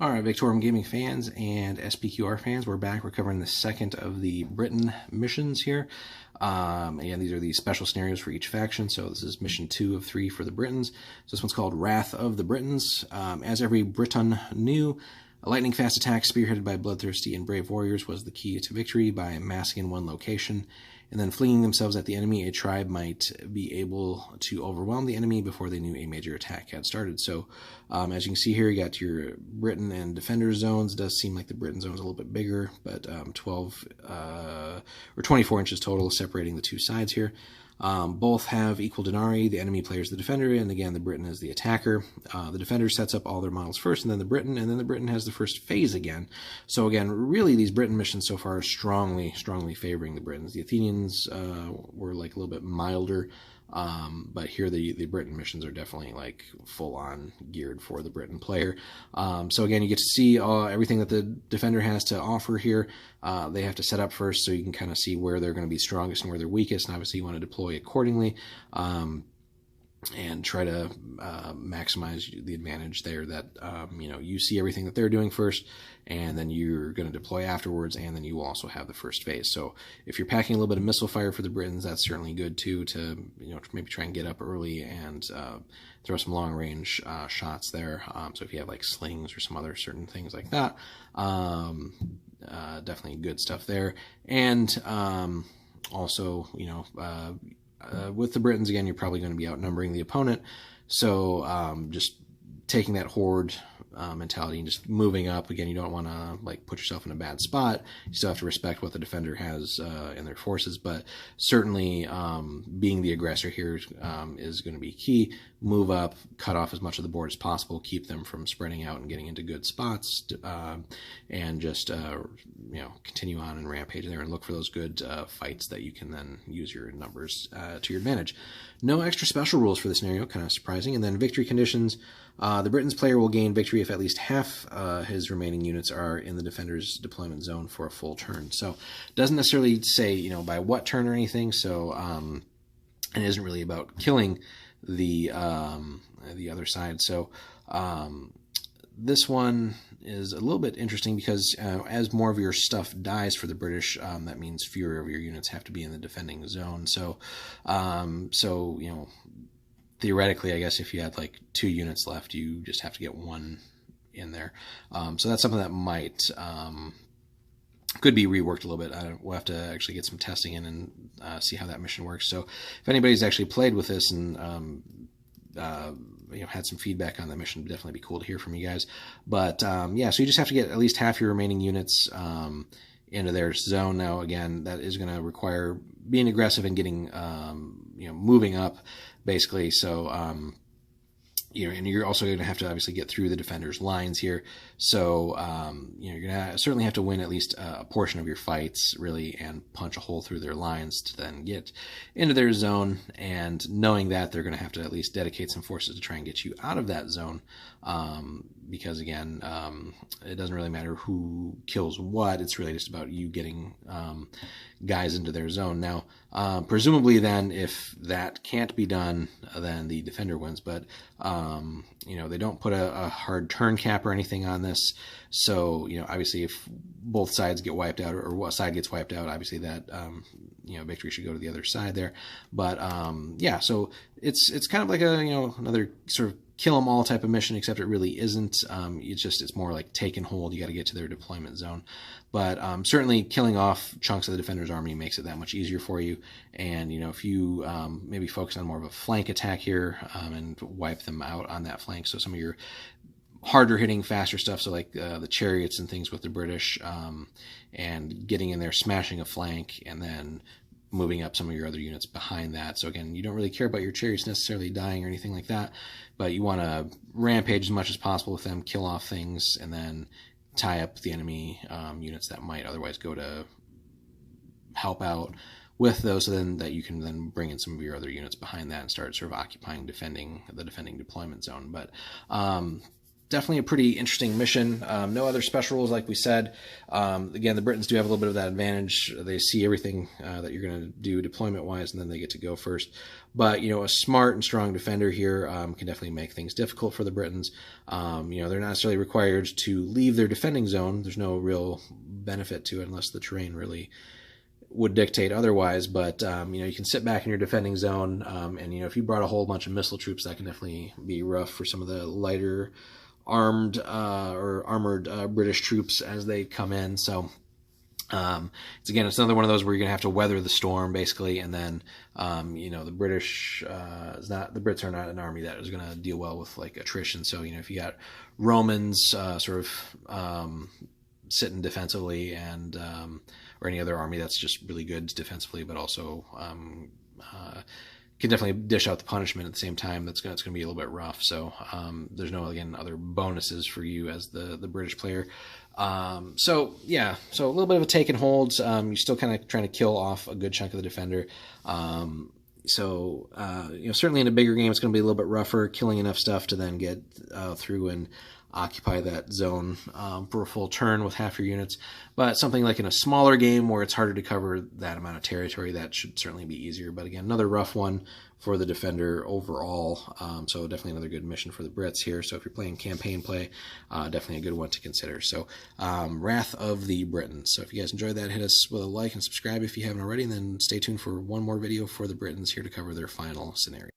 All right, Victorum Gaming fans and SPQR fans, we're back. We're covering the second of the Briton missions here. Again, these are the special scenarios for each faction. So this is mission 2 of 3 for the Britons. So this one's called Wrath of the Britons. As every Briton knew, a lightning-fast attack spearheaded by bloodthirsty and brave warriors was the key to victory. By massing in one location and then flinging themselves at the enemy, a tribe might be able to overwhelm the enemy before they knew a major attack had started. So as you can see here, you got your Briton and Defender zones. It does seem like the Briton zone is a little bit bigger, but 12 or 24 inches total separating the two sides here. Both have equal denarii. The enemy player is the defender, and again, the Briton is the attacker. The defender sets up all their models first, and then the Briton has the first phase again. So again, really, these Briton missions so far are strongly favoring the Britons. The Athenians were like a little bit milder, but here the Briton missions are definitely like full-on geared for the Briton player. So again, you get to see everything that the defender has to offer here. They have to set up first so you can kind of see where they're going to be strongest and where they're weakest, and obviously you want to deploy accordingly and try to maximize the advantage there that you see everything that they're doing first, and then you're going to deploy afterwards, and then you will also have the first phase. So if you're packing a little bit of missile fire for the Britons, that's certainly good too, to maybe try and get up early and throw some long range shots there. So if you have like slings or some other certain things like that, definitely good stuff there. And also, with the Britons, again, you're probably going to be outnumbering the opponent. So just taking that horde mentality and just moving up. Again, you don't want to like put yourself in a bad spot. You still have to respect what the defender has in their forces, but certainly being the aggressor here is going to be key. Move up, cut off as much of the board as possible, keep them from spreading out and getting into good spots, and just continue on and rampage there and look for those good fights that you can then use your numbers to your advantage. No extra special rules for the scenario, kind of surprising. And then victory conditions. The Britons player will gain victory if at least half his remaining units are in the defender's deployment zone for a full turn. So it doesn't necessarily say, by what turn or anything. So it isn't really about killing the other side. So this one is a little bit interesting because as more of your stuff dies for the British, that means fewer of your units have to be in the defending zone. So, theoretically, I guess if you had like 2 units left, you just have to get 1 in there. So that's something that might could be reworked a little bit. We'll have to actually get some testing in and see how that mission works. So if anybody's actually played with this and had some feedback on the mission, it'd definitely be cool to hear from you guys. But so you just have to get at least half your remaining units into their zone. Now, again, that is going to require being aggressive and getting moving up, basically. So and you're also going to have to obviously get through the defender's lines here. So you're going to certainly have to win at least a portion of your fights, really, and punch a hole through their lines to then get into their zone. And knowing that, they're going to have to at least dedicate some forces to try and get you out of that zone. Because again, it doesn't really matter who kills what. It's really just about you getting guys into their zone. Now, presumably then, if that can't be done, then the defender wins. But they don't put a hard turn cap or anything on this. So obviously, if both sides get wiped out, or what side gets wiped out, obviously that victory should go to the other side there. But so it's kind of like another sort of kill them all type of mission, except it really isn't. It's more like take and hold. You got to get to their deployment zone. But certainly killing off chunks of the defender's army makes it that much easier for you. And if you maybe focus on more of a flank attack here and wipe them out on that flank, so some of your harder hitting, faster stuff, so like the chariots and things with the British, and getting in there, smashing a flank, and then moving up some of your other units behind that. So again, you don't really care about your chariots necessarily dying or anything like that, but you want to rampage as much as possible with them, kill off things, and then tie up the enemy units that might otherwise go to help out with those, so then that you can then bring in some of your other units behind that and start sort of occupying the defending deployment zone. But definitely a pretty interesting mission. No other special rules, like we said. Again, the Britons do have a little bit of that advantage. They see everything that you're going to do deployment-wise, and then they get to go first. But, a smart and strong defender here can definitely make things difficult for the Britons. They're not necessarily required to leave their defending zone. There's no real benefit to it unless the terrain really would dictate otherwise, but you can sit back in your defending zone, and if you brought a whole bunch of missile troops, that can definitely be rough for some of the lighter armed or armored British troops as they come in. So it's another one of those where you're gonna have to weather the storm basically, and then the Brits are not an army that is gonna deal well with like attrition. So if you got Romans sort of sitting defensively, and or any other army that's just really good defensively, but also can definitely dish out the punishment at the same time. It's going to be a little bit rough. So there's no, again, other bonuses for you as the British player. So a little bit of a take and holds. You're still kind of trying to kill off a good chunk of the defender. Certainly in a bigger game, it's going to be a little bit rougher, killing enough stuff to then get through and occupy that zone for a full turn with half your units. But something like in a smaller game where it's harder to cover that amount of territory, that should certainly be easier. But again, another rough one for the defender overall. So definitely another good mission for the Brits here. So if you're playing campaign play, definitely a good one to consider. So Wrath of the Britons. So if you guys enjoyed that, hit us with a like and subscribe if you haven't already, and then stay tuned for one more video for the Britons here to cover their final scenario.